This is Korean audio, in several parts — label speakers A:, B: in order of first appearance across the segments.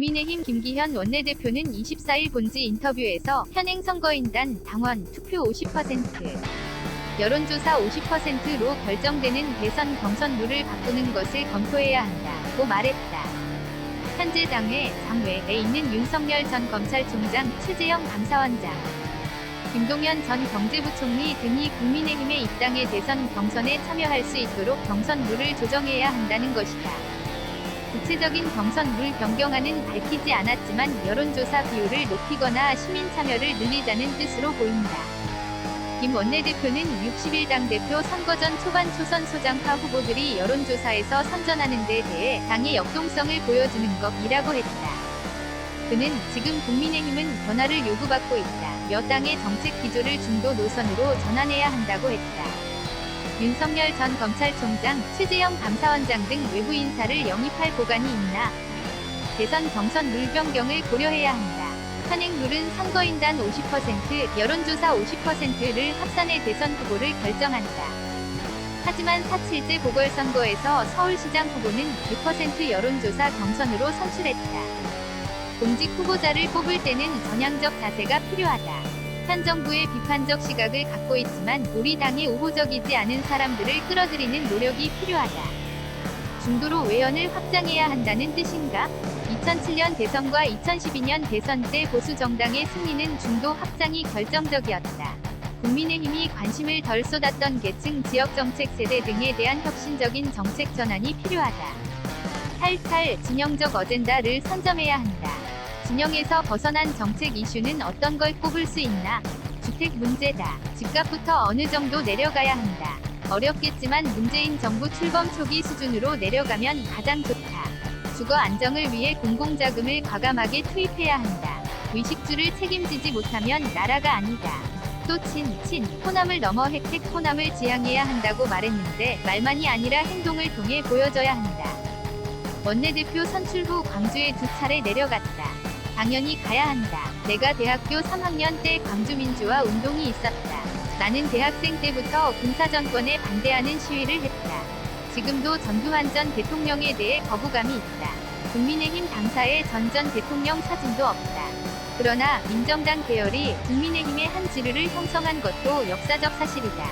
A: 국민의힘 김기현 원내대표는 24일 본지 인터뷰에서 현행 선거인단 당원 투표 50%, 여론조사 50%로 결정되는 대선 경선 룰을 바꾸는 것을 검토해야 한다고 말했다. 현재 당회 장외에 있는 윤석열 전 검찰총장, 최재형 감사원장, 김동연 전 경제부총리 등이 국민의힘에 입당해 대선 경선에 참여할 수 있도록 경선 룰을 조정해야 한다는 것이다. 구체적인 경선 룰 변경안은 밝히지 않았지만 여론조사 비율을 높이거나 시민 참여를 늘리자는 뜻으로 보인다. 김 원내대표는 60일 당대표 선거 전 초반 초선 소장파 후보들이 여론조사에서 선전하는 데 대해 당의 역동성을 보여주는 것이라고 했다. 그는 지금 국민의힘은 변화를 요구받고 있다. 여당의 정책 기조를 중도 노선으로 전환해야 한다고 했다. 윤석열 전 검찰총장, 최재형 감사원장 등 외부 인사를 영입할 보관이 있나? 대선 경선 룰 변경을 고려해야 한다. 현행 룰은 선거인단 50%, 여론조사 50%를 합산해 대선 후보를 결정한다. 하지만 4.7제 보궐선거에서 서울시장 후보는 100% 여론조사 경선으로 선출했다. 공직 후보자를 뽑을 때는 전향적 자세가 필요하다. 현 정부의 비판적 시각을 갖고 있지만 우리 당의 우호적이지 않은 사람들을 끌어들이는 노력이 필요하다. 중도로 외연을 확장해야 한다는 뜻인가? 2007년 대선과 2012년 대선 때 보수 정당의 승리는 중도 확장이 결정적이었다. 국민의힘이 관심을 덜 쏟았던 계층, 지역정책 세대 등에 대한 혁신적인 정책 전환이 필요하다. 탈 진영적 어젠다를 선점해야 한다. 진영에서 벗어난 정책 이슈는 어떤 걸 꼽을 수 있나? 주택 문제다. 집값부터 어느 정도 내려가야 한다. 어렵겠지만 문재인 정부 출범 초기 수준으로 내려가면 가장 좋다. 주거 안정을 위해 공공자금을 과감하게 투입해야 한다. 의식주를 책임지지 못하면 나라가 아니다. 또 호남을 넘어 혜택 호남을 지향해야 한다고 말했는데 말만이 아니라 행동을 통해 보여줘야 한다. 원내대표 선출 후 광주에 2차례 내려갔다. 당연히 가야 한다. 내가 대학교 3학년 때 광주민주화 운동이 있었다. 나는 대학생 때부터 군사정권에 반대하는 시위를 했다. 지금도 전두환 전 대통령에 대해 거부감이 있다. 국민의힘 당사의 전 대통령 사진도 없다. 그러나 민정당 계열이 국민의힘의 한 지류를 형성한 것도 역사적 사실이다.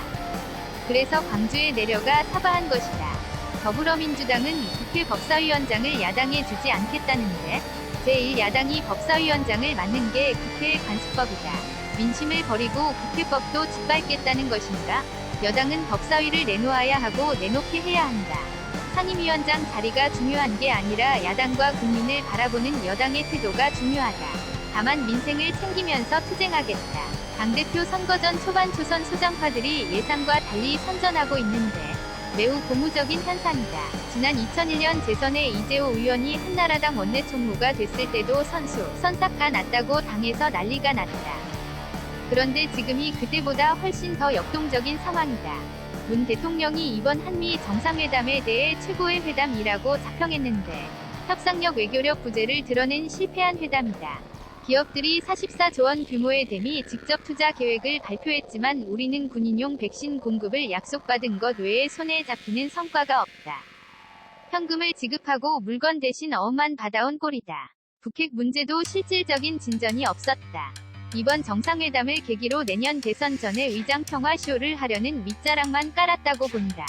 A: 그래서 광주에 내려가 사과한 것이다. 더불어민주당은 국회 법사위원장을 야당에 주지 않겠다는데 제1야당이 법사위원장을 맡는 게 국회의 관습법이다. 민심을 버리고 국회법도 짓밟겠다는 것인가? 여당은 법사위를 내놓아야 하고 내놓게 해야 한다. 상임위원장 자리가 중요한 게 아니라 야당과 국민을 바라보는 여당의 태도가 중요하다. 다만 민생을 챙기면서 투쟁하겠다. 당대표 선거 전 초반 초선 소장파들이 예상과 달리 선전하고 있는데 매우 고무적인 현상이다. 지난 2001년 재선에 이재호 의원이 한나라당 원내총무가 됐을 때도 선사가 났다고 당에서 난리가 났다. 그런데 지금이 그때보다 훨씬 더 역동적인 상황이다. 문 대통령이 이번 한미 정상회담에 대해 최고의 회담이라고 자평했는데 협상력 외교력 부재를 드러낸 실패한 회담이다. 기업들이 44조 원 규모의 대미 직접 투자 계획을 발표했지만 우리는 군인용 백신 공급을 약속받은 것 외에 손에 잡히는 성과가 없다. 현금을 지급하고 물건 대신 어음만 받아온 꼴이다. 북핵 문제도 실질적인 진전이 없었다. 이번 정상회담을 계기로 내년 대선 전에 위장 평화 쇼를 하려는 밑자락만 깔았다고 본다.